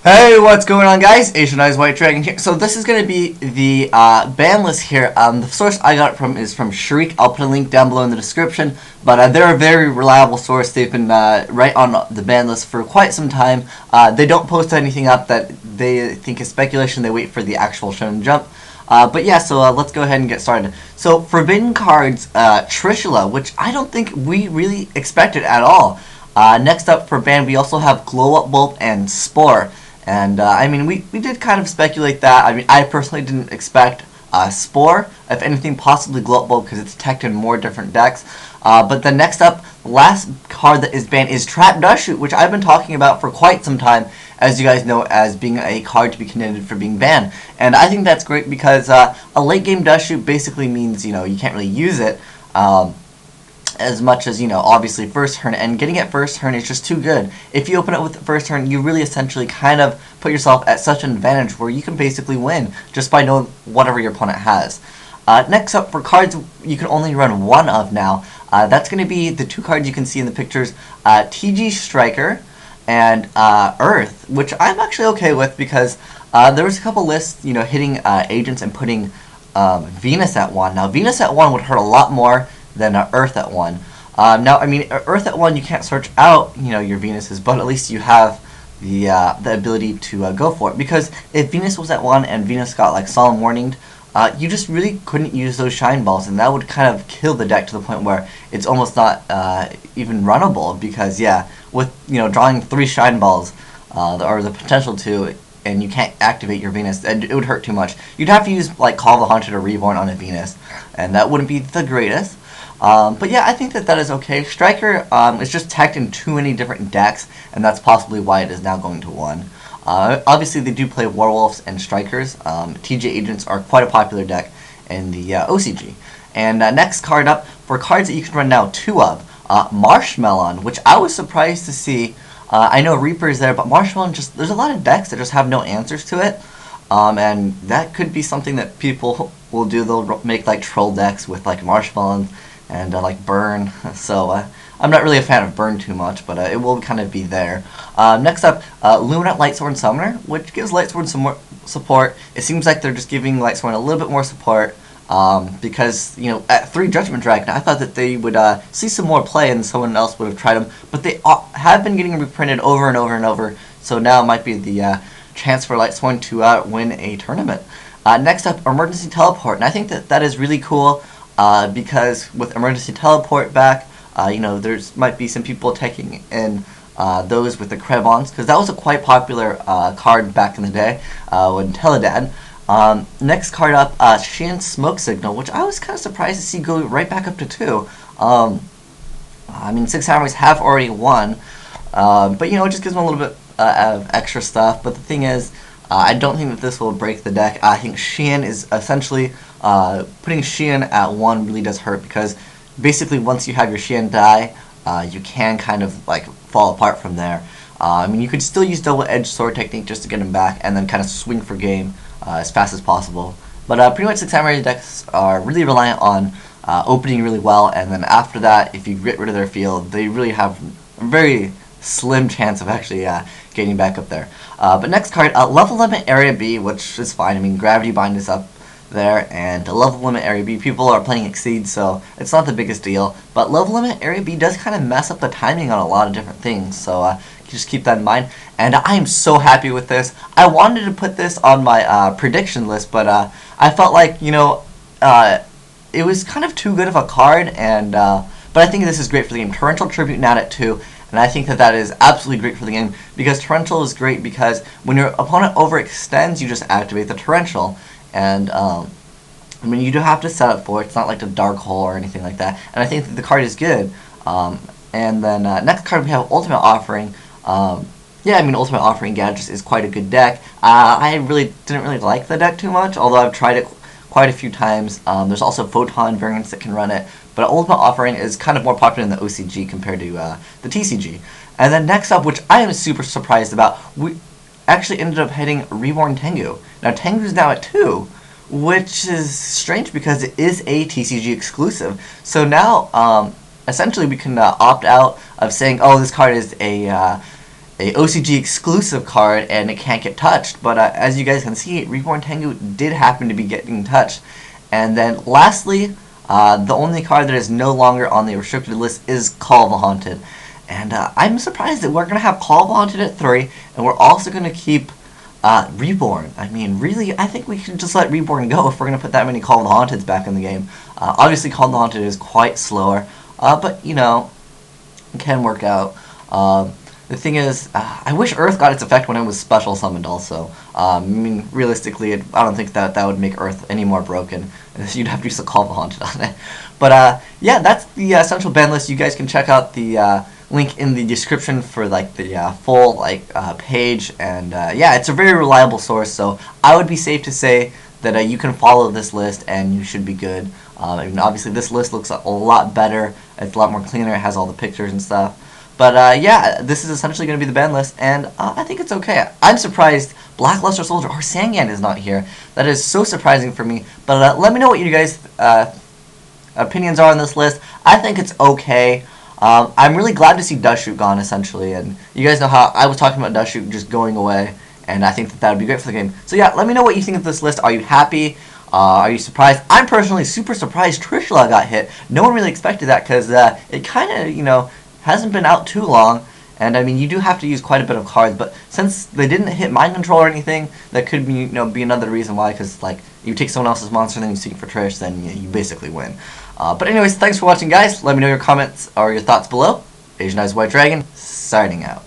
Hey, what's going on, guys? Asian Eyes White Dragon here. So this is going to be the ban list here. The source I got it from is from SHRIEK. I'll put a link down below in the description. But they're a very reliable source. They've been right on the ban list for quite some time. They don't post anything up that they think is speculation. They wait for the actual Shonen Jump. But yeah, so let's go ahead and get started. So forbidden cards, Trishula, which I don't think we really expected at all. Next up for ban, we also have Glow Up Bulb and Spore. And I mean, we did kind of speculate that. I mean, I personally didn't expect Spore, if anything, possibly Glow Up Bulb because it's teched in more different decks. But then next up, the last card that is banned is Trap Dustshoot, which I've been talking about for quite some time, as you guys know, as being a card to be contended for being banned. And I think that's great because a late game Dustshoot basically means, you can't really use it as much as, obviously first turn, and getting it first turn is just too good. If you open it with the first turn, you really essentially kind of put yourself at such an advantage where you can basically win just by knowing whatever your opponent has. Next up, for cards you can only run one of now, that's going to be the two cards you can see in the pictures, TG Striker and Earth, which I'm actually okay with because there was a couple lists, hitting agents and putting Venus at 1. Now, Venus at 1 would hurt a lot more than Earth at 1. Now, I mean, Earth at 1, you can't search out, your Venuses, but at least you have the ability to go for it. Because if Venus was at 1 and Venus got, like, Solemn Warninged, you just really couldn't use those Shine Balls, and that would kind of kill the deck to the point where it's almost not even runnable. Because, yeah, with, drawing 3 Shine Balls, or the potential to, and you can't activate your Venus, and it would hurt too much. You'd have to use, like, Call the Haunted or Reborn on a Venus, and that wouldn't be the greatest. But yeah, I think that is okay. Striker is just teched in too many different decks, and that's possibly why it is now going to 1. Obviously, they do play Werewolves and Strikers. TJ Agents are quite a popular deck in the OCG. And next card up, for cards that you can run now 2 of, Marshmallon, which I was surprised to see. I know Reaper is there, but Marshmallon, there's a lot of decks that just have no answers to it. And that could be something that people will do. They'll make like troll decks with like Marshmallon and like Burn. So I'm not really a fan of Burn too much, but it will kind of be there. Next up, Lumina Lightsworn Summoner, which gives Lightsworn some more support. It seems like they're just giving Lightsworn a little bit more support because, at 3 Judgment Dragon, I thought that they would see some more play and someone else would have tried them, but they have been getting reprinted over and over and over, so now it might be the chance for Lightsworn to win a tournament. Next up, Emergency Teleport, and I think that is really cool. Because with Emergency Teleport back, there might be some people taking in those with the Krebons, because that was a quite popular card back in the day when Teledad. Next card up, Xian Smoke Signal, which I was kind of surprised to see go right back up to 2. I mean, 6 Samurais have already won, but it just gives them a little bit of extra stuff. But the thing is, I don't think that this will break the deck. I think Xian is essentially, putting Xian at 1 really does hurt, because basically once you have your Xian die, you can kind of like fall apart from there. I mean, you could still use double-edged sword technique just to get him back, and then kind of swing for game as fast as possible. But pretty much 6 Samurai decks are really reliant on opening really well, and then after that, if you get rid of their field, they really have a very slim chance of actually getting back up there. But next card, Level Limit Area B, which is fine. I mean, Gravity Bind is up there, and Level Limit Area B, people are playing Exceed, so it's not the biggest deal. But Level Limit Area B does kind of mess up the timing on a lot of different things, so just keep that in mind. And I am so happy with this. I wanted to put this on my prediction list, but I felt like, it was kind of too good of a card, and but I think this is great for the game. Torrential Tribute now at 2. And I think that is absolutely great for the game, because Torrential is great because when your opponent overextends, you just activate the Torrential. And, I mean, you do have to set up for it. It's not like the Dark Hole or anything like that. And I think that the card is good. And then next card we have Ultimate Offering. Yeah, I mean, Ultimate Offering Gadgets is quite a good deck. I didn't really like the deck too much, although I've tried it quite a few times. There's also Photon variants that can run it. But Ultimate Offering is kind of more popular in the OCG compared to the TCG. And then next up, which I am super surprised about, we actually ended up hitting Reborn Tengu. Now, Tengu's now at 2, which is strange because it is a TCG exclusive. So now, essentially, we can opt out of saying, oh, this card is a a OCG exclusive card and it can't get touched. But as you guys can see, Reborn Tengu did happen to be getting touched. And then lastly, the only card that is no longer on the restricted list is Call of the Haunted. And I'm surprised that we're going to have Call of the Haunted at 3, and we're also going to keep Reborn. I mean, really, I think we should just let Reborn go if we're going to put that many Call of the Haunteds back in the game. Obviously, Call of the Haunted is quite slower, but, you know, it can work out. The thing is, I wish Earth got its effect when it was special summoned also. I mean, realistically, I don't think that would make Earth any more broken. You'd have to use the Call of the Haunted on it. But, yeah, that's the essential ban list. You guys can check out the link in the description for, like, the full, like, page. And, yeah, it's a very reliable source, so I would be safe to say that you can follow this list and you should be good. I mean, obviously, this list looks a lot better. It's a lot more cleaner. It has all the pictures and stuff. But, yeah, this is essentially going to be the ban list, and I think it's okay. I'm surprised Blackluster Soldier or Sangan is not here. That is so surprising for me. But let me know what you guys' opinions are on this list. I think it's okay. I'm really glad to see Dustshoot gone, essentially. And you guys know how I was talking about Dustshoot just going away, and I think that would be great for the game. So, yeah, let me know what you think of this list. Are you happy? Are you surprised? I'm personally super surprised Trishula got hit. No one really expected that because it kind of, you know, hasn't been out too long, and I mean you do have to use quite a bit of cards, but since they didn't hit mind control or anything, that could be, you know, be another reason why, because like you take someone else's monster and then you seek for Trish, then you basically win. But anyways, thanks for watching, guys. Let me know your comments or your thoughts below. Asian Eyes White Dragon, signing out.